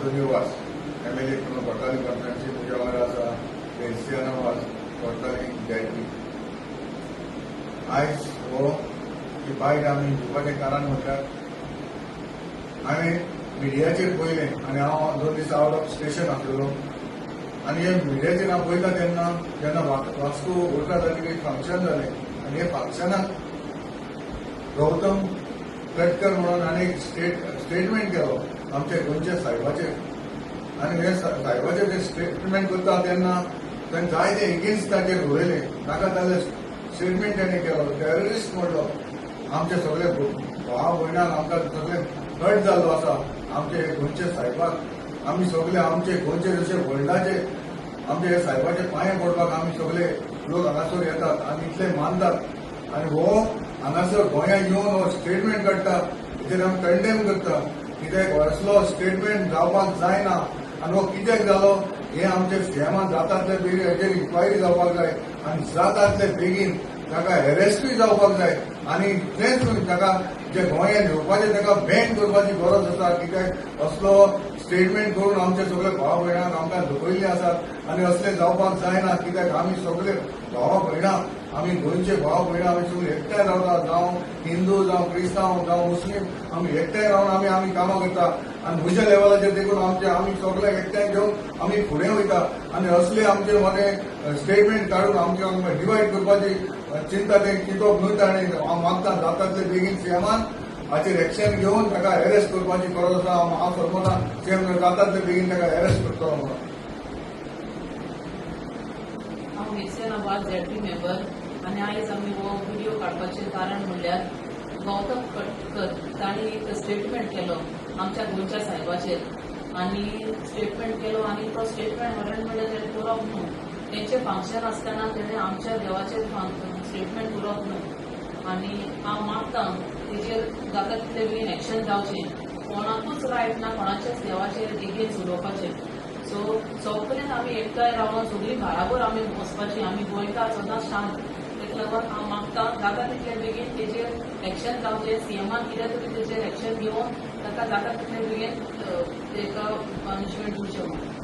आंतोनियो वास MLA म्हणून कोर्टाली कॉन्फरन्सी म्हज्या वांगडा आसा क्रिस्टियानो वास कोर्टाली जॅटली. आयज हो ही बायट आमी घेवपाचें कारण म्हटल्यार हांवें मिडियाचेर पयलें आनी हांव 2 दीस आउट ऑफ स्टेशन आसलेलो आनी हे मिडियाचेर हांव पळयता तेन्ना जेन्ना वास्को उरता ताणें एक फंक्शन जालें आनी हे फंक्शनाक गौतम कटकर म्हणून आनी एक स्टेटमेंट केलो आमच्या गोंयच्या साहेबाचेर आनी हे साहेबाचेर जे स्टेटमेंट करता तेन्ना ताणें जायते एगेन्स्ट ताचेर उलयलें नाका जाल्यार स्टेटमेंट ताणें केलो टेररिस्ट म्हणलो. आमचे सगळे भाव भयणांक आमकां सगळे हट जाल्लो आसा आमचे गोंयचे साहेबाक आमी सगळे आमचे गोंयचे जशे वर्ल्डाचे आमचे हे साहेबाचे पांये पडपाक आमी सगळे लोक हांगासर येतात आनी इतले मानतात आनी हो हांगासर गोंयांत येवन हो स्टेटमेंट काडटा हेचेर आमी कंडेम करता कित्याक असलो स्टेटमेंट जावपाक जायना आनी हो कित्याक जालो हे आमचे सीएमान जातातले बेगीन हेचेर इन्क्वायरी जावपाक जाय आनी जातातले बेगीन ताका अरेस्टूय जावपाक जाय आनी तेच ताका जे गोंयांत येवपाचें ताका बॅन करपाची गरज आसा कित्याक असलो स्टेटमेंट करून आमचे सगळे भाव भयणांक आमकां दुखयल्ले आसात आनी असले जावपाक जायना कित्याक आमी सगळे भाव भयणां आमी गोंयचे भाव भयणां आमी सगळे एकठांय रावतात जावं हिंदू जावं क्रिस्तांव जावं मुस्लीम आमी एकठांय रावन आमी कामां करता आनी म्हज्या लेवलाचेर देखून आमी सगळे एकठांय घेवन आमी फुडें वयता आनी असले आमचे मदें स्टेटमेंट काडून आमकां डिवायड करपाची चिंता ते चिंतप न्हय आनी हांव मागता जाता तितले बेगीन सीएमान हाचेर एक्शन घेवन ताका अरेस्ट करपाची गरज आसा. हांव सरमता सीएम जाता तितले बेगीन ताका अरेस्ट करतलो म्हणून. हांव क्रिस्टियानो जॅटली मेंबर आनी आयज आमी हो व्हिडिओ काडपाचें कारण म्हणल्यार गौतम कटकर तांणी एक स्टेटमेंट केलो आमच्या गोंयच्या साहेबाचेर आनी स्टेटमेंट केलो आनी तो स्टेटमेंट म्हणल्यार तेणें करप न्हू. तेंचें फंक्शन आसतना तेणें आमच्या देवाचेर स्टेटमेंट करप न्हू आनी हांव मागता तेजेर जाता तितले बेगीन एक्शन जावचें. कोणाकूच रायट ना कोणाच्याच देवाचेर एगेन्स्ट उलोवपाचें. सो सगळ्यांत आमी एकठांय रावन सगळीं बराबर आमी वचपाची आमी गोंयकार सदांच शांत. तेका लागून हांव मागता जाता तितले बेगीन तेजेर एक्शन जावचें. सीएमान कितें तरी तेजेर एक्शन घेवन ताका जाता तितले बेगीन तेका पनिशमेंट दिवचें.